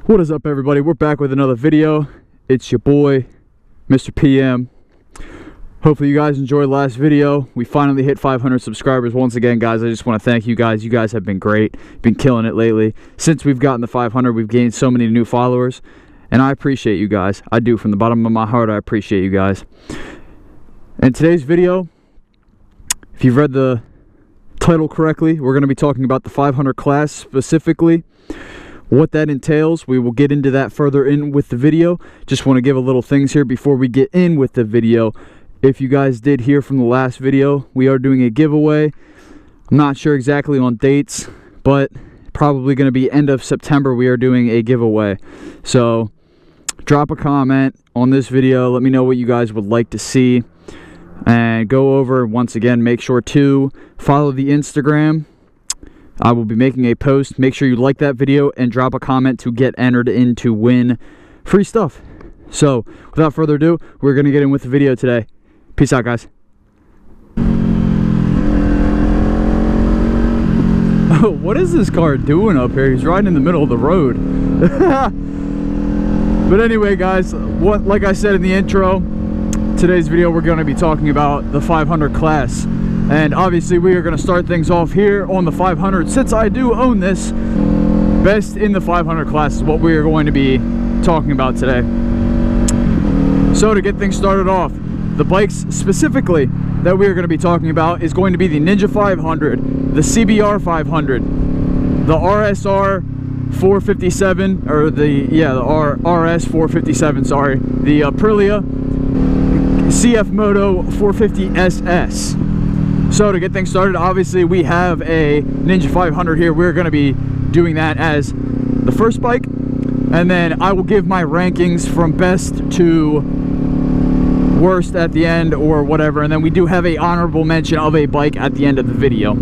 What is up, everybody? We're back with another video. It's your boy, Mr. PM. Hopefully you guys enjoyed last video. We finally hit 500 subscribers. Once again, guys, I just want to thank you guys. You guys have been great. Been killing it lately. Since we've gotten the 500, we've gained so many new followers. And I appreciate you guys. I do. From the bottom of my heart, I appreciate you guys. In today's video, if you've read the title correctly, we're going to be talking about the 500 class specifically. What that entails, we will get into that further in with the video. Just want to give a little things here before we get in with the video. If you guys did hear from the last video, we are doing a giveaway. I'm not sure exactly on dates, but probably going to be end of September we are doing a giveaway. So drop a comment on this video. Let me know what you guys would like to see. And go over, once again, make sure to follow the Instagram. I will be making a post. Make sure you like that video and drop a comment to get entered in to win free stuff. So, without further ado, we're going to get in with the video today. Peace out, guys. Oh, what is this car doing up here? He's riding in the middle of the road. But anyway, guys, like I said in the intro, today's video we're going to be talking about the 500 class. And obviously we are going to start things off here on the 500. Since I do own this, best in the 500 class is what we are going to be talking about today. So to get things started off, the bikes specifically that we are going to be talking about is going to be the Ninja 500, the CBR 500, the RSR 457, or the RS 457, sorry, the Aprilia CF Moto 450 SS. So to get things started, obviously we have a Ninja 500 here. We're going to be doing that as the first bike, and then I will give my rankings from best to worst at the end or whatever, and then we do have a honorable mention of a bike at the end of the video.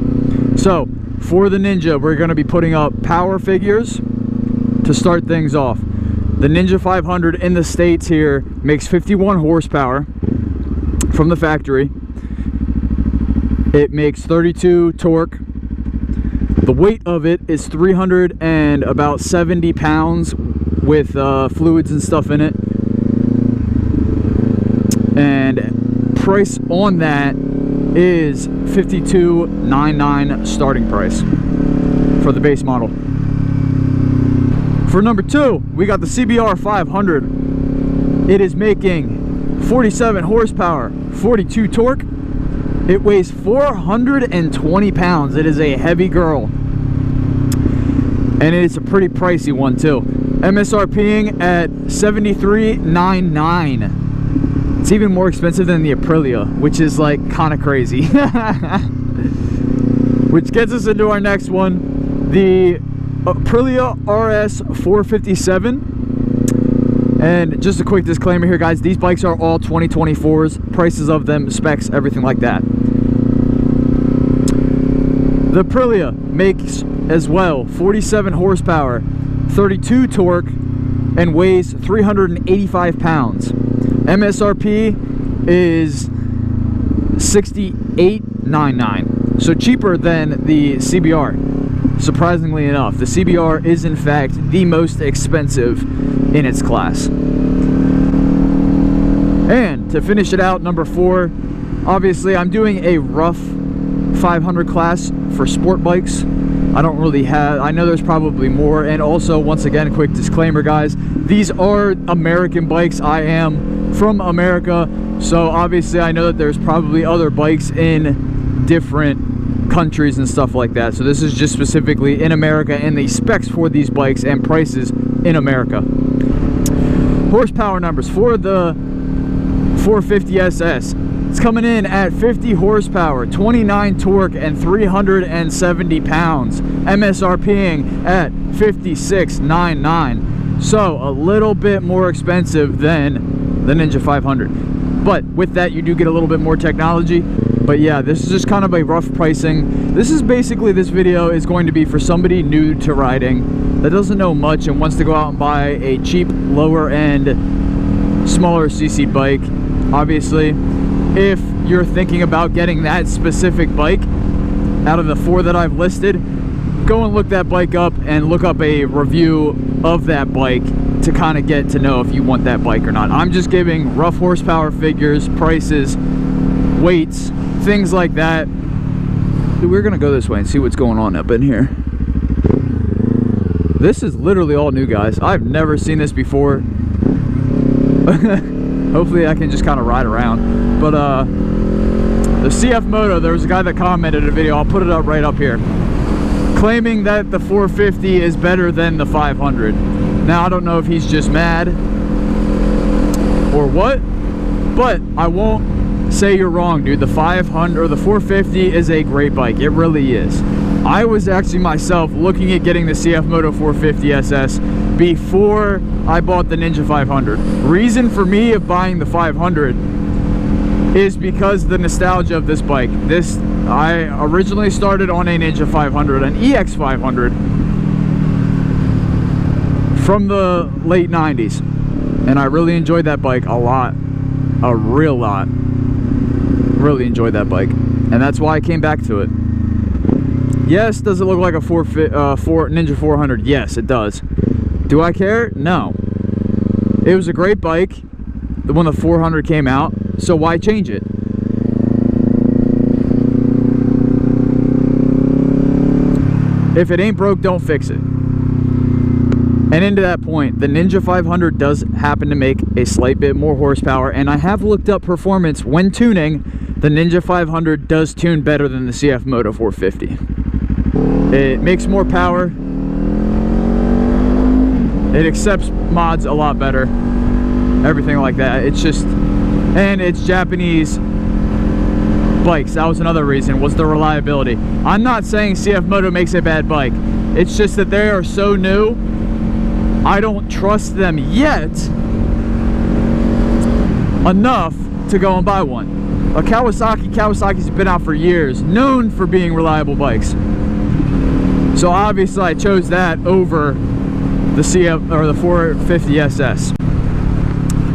So for the Ninja, we're going to be putting up power figures to start things off. The Ninja 500 in the States here makes 51 horsepower from the factory. It makes 32 torque. The weight of it is 370 pounds with fluids and stuff in it. And price on that is $52.99 starting price for the base model. For number 2, we got the CBR 500. It is making 47 horsepower, 42 torque. It weighs 420 pounds. It is a heavy girl. And it is a pretty pricey one too. MSRPing at $73.99. It's even more expensive than the Aprilia, which is like kind of crazy. Which gets us into our next one. The Aprilia RS 457. And just a quick disclaimer here, guys, these bikes are all 2024s, prices of them, specs, everything like that. The Aprilia makes as well 47 horsepower, 32 torque, and weighs 385 pounds. MSRP is $68.99, so cheaper than the CBR. Surprisingly enough, the CBR is in fact the most expensive in its class. And to finish it out, number 4, obviously I'm doing a rough 500 class for sport bikes. I don't really have, I know there's probably more. And also, once again, quick disclaimer, guys, these are American bikes. I am from America, so obviously I know that there's probably other bikes in different countries and stuff like that. So this is just specifically in America and the specs for these bikes and prices in America. Horsepower numbers for the 450 SS. It's coming in at 50 horsepower, 29 torque, and 370 pounds. MSRPing at $56.99. So a little bit more expensive than the Ninja 500. But with that, you do get a little bit more technology. But yeah, this is just kind of a rough pricing. This is basically, this video is going to be for somebody new to riding that doesn't know much and wants to go out and buy a cheap, lower end, smaller CC bike. Obviously, if you're thinking about getting that specific bike out of the 4 that I've listed, go and look that bike up and look up a review of that bike to kind of get to know if you want that bike or not. I'm just giving rough horsepower figures, prices, weights, things like that. We're gonna go this way and see what's going on up in here. This is literally all new, guys. I've never seen this before. Hopefully I can just kind of ride around. But the CF Moto, there was a guy that commented in a video, I'll put it up right up here, claiming that the 450 is better than the 500. Now I don't know if he's just mad or what, but I won't say you're wrong, dude. The 500 or the 450 is a great bike. It really is. I was actually myself looking at getting the CF Moto 450 SS before I bought the Ninja 500. Reason for me of buying the 500 is because the nostalgia of this bike. I originally started on a Ninja 500, an EX 500 from the late 90s, and I really enjoyed that bike a lot, a real lot. Really enjoyed that bike, and that's why I came back to it. Yes, does it look like a Ninja 400? Yes, it does. Do I care? No. It was a great bike when the 400 came out, so why change it? If it ain't broke, don't fix it. And into that point, the Ninja 500 does happen to make a slight bit more horsepower, and I have looked up performance when tuning. The Ninja 500 does tune better than the CF Moto 450. It makes more power. It accepts mods a lot better. Everything like that. It's just, and it's Japanese bikes. That was another reason, was the reliability. I'm not saying CF Moto makes a bad bike. It's just that they are so new, I don't trust them yet enough to go and buy one. A Kawasaki's been out for years, known for being reliable bikes. So obviously I chose that over the CF or the 450 SS.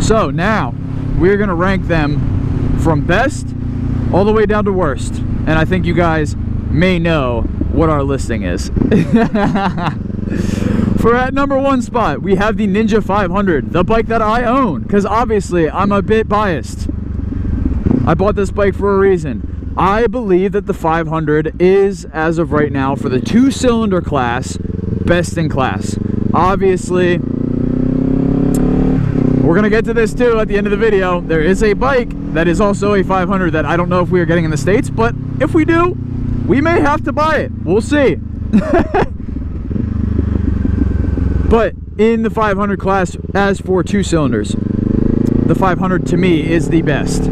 So now we're gonna rank them from best all the way down to worst, and I think you guys may know what our listing is. For at number 1 spot, we have the Ninja 500, the bike that I own, because obviously I'm a bit biased. I bought this bike for a reason. I believe that the 500 is, as of right now, for the 2-cylinder class, best in class. Obviously, we're gonna get to this too at the end of the video. There is a bike that is also a 500 that I don't know if we are getting in the States, but if we do, we may have to buy it. We'll see. But in the 500 class, as for 2 cylinders, the 500 to me is the best.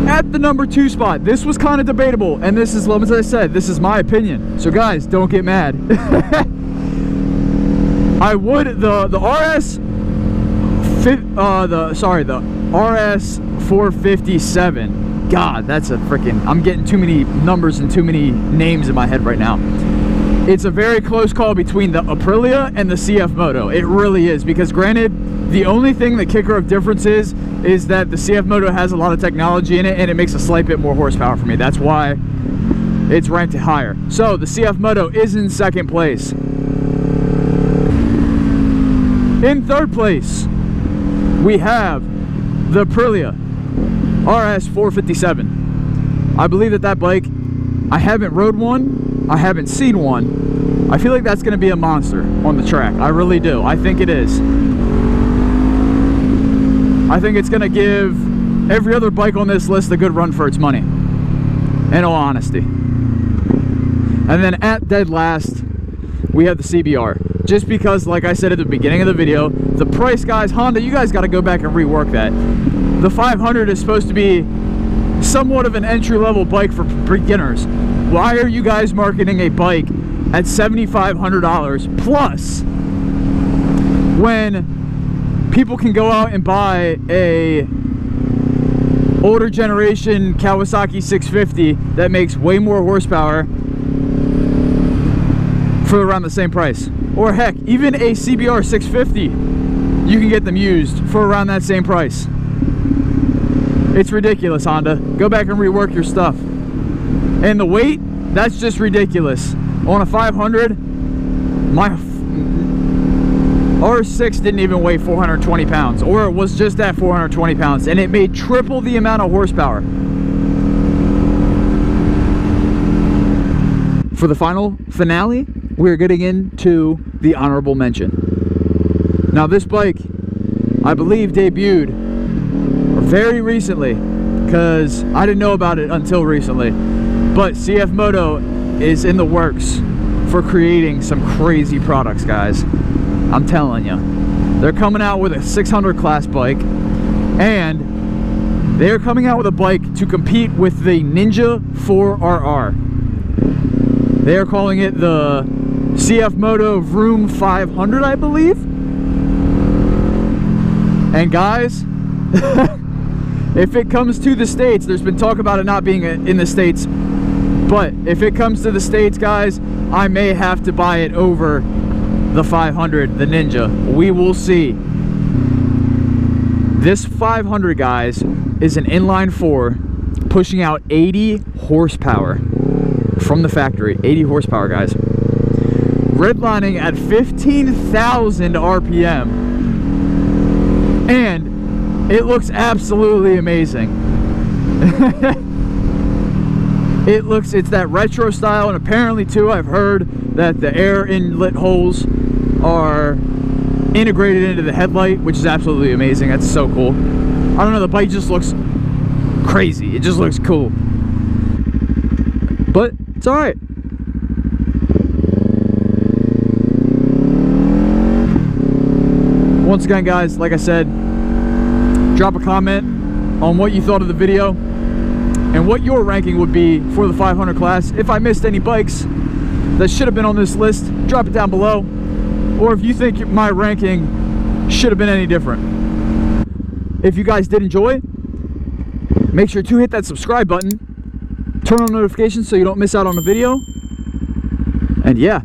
At the number 2 spot, this was kind of debatable, and this is, as I said, this is my opinion. So guys, don't get mad. I would the RS RS 457. God, that's a freaking, I'm getting too many numbers and too many names in my head right now. It's a very close call between the Aprilia and the CF Moto. It really is, because granted, the only thing, the kicker of difference is that the CF Moto has a lot of technology in it, and it makes a slight bit more horsepower for me. That's why it's ranked higher. So the CF Moto is in 2nd place. In 3rd place, we have the Aprilia RS 457. I believe that bike, I haven't rode one, I haven't seen one. I feel like that's going to be a monster on the track. I really do. I think it is. I think it's going to give every other bike on this list a good run for its money, in all honesty. And then at dead last, we have the CBR. Just because, like I said at the beginning of the video, the price, guys, Honda, you guys got to go back and rework that. The 500 is supposed to be somewhat of an entry-level bike for beginners. Why are you guys marketing a bike at $7,500 plus when people can go out and buy a older generation Kawasaki 650 that makes way more horsepower for around the same price? Or heck, even a CBR 650, you can get them used for around that same price. It's ridiculous, Honda. Go back and rework your stuff. And the weight, that's just ridiculous. On a 500, My R6 didn't even weigh 420 pounds, or it was just at 420 pounds, and it made triple the amount of horsepower. For the final finale, we're getting into the honorable mention. Now this bike, I believe, debuted very recently, because I didn't know about it until recently. But CF Moto is in the works for creating some crazy products, guys. I'm telling you. They're coming out with a 600 class bike, and they're coming out with a bike to compete with the Ninja 4RR. They are calling it the CF Moto Vroom 500, I believe. And guys, if it comes to the States, there's been talk about it not being in the States, but if it comes to the States, guys, I may have to buy it over the 500, the Ninja. We will see. This 500, guys, is an inline 4 pushing out 80 horsepower from the factory. 80 horsepower, guys. Redlining at 15,000 RPM. And it looks absolutely amazing. It's that retro style, and apparently too, I've heard that the air inlet holes are integrated into the headlight, which is absolutely amazing. That's so cool. I don't know, the bike just looks crazy. It just looks cool. But it's all right. Once again, guys, like I said, drop a comment on what you thought of the video and what your ranking would be for the 500 class. If I missed any bikes that should have been on this list, drop it down below. Or if you think my ranking should have been any different. If you guys did enjoy, make sure to hit that subscribe button, turn on notifications so you don't miss out on the video. And yeah,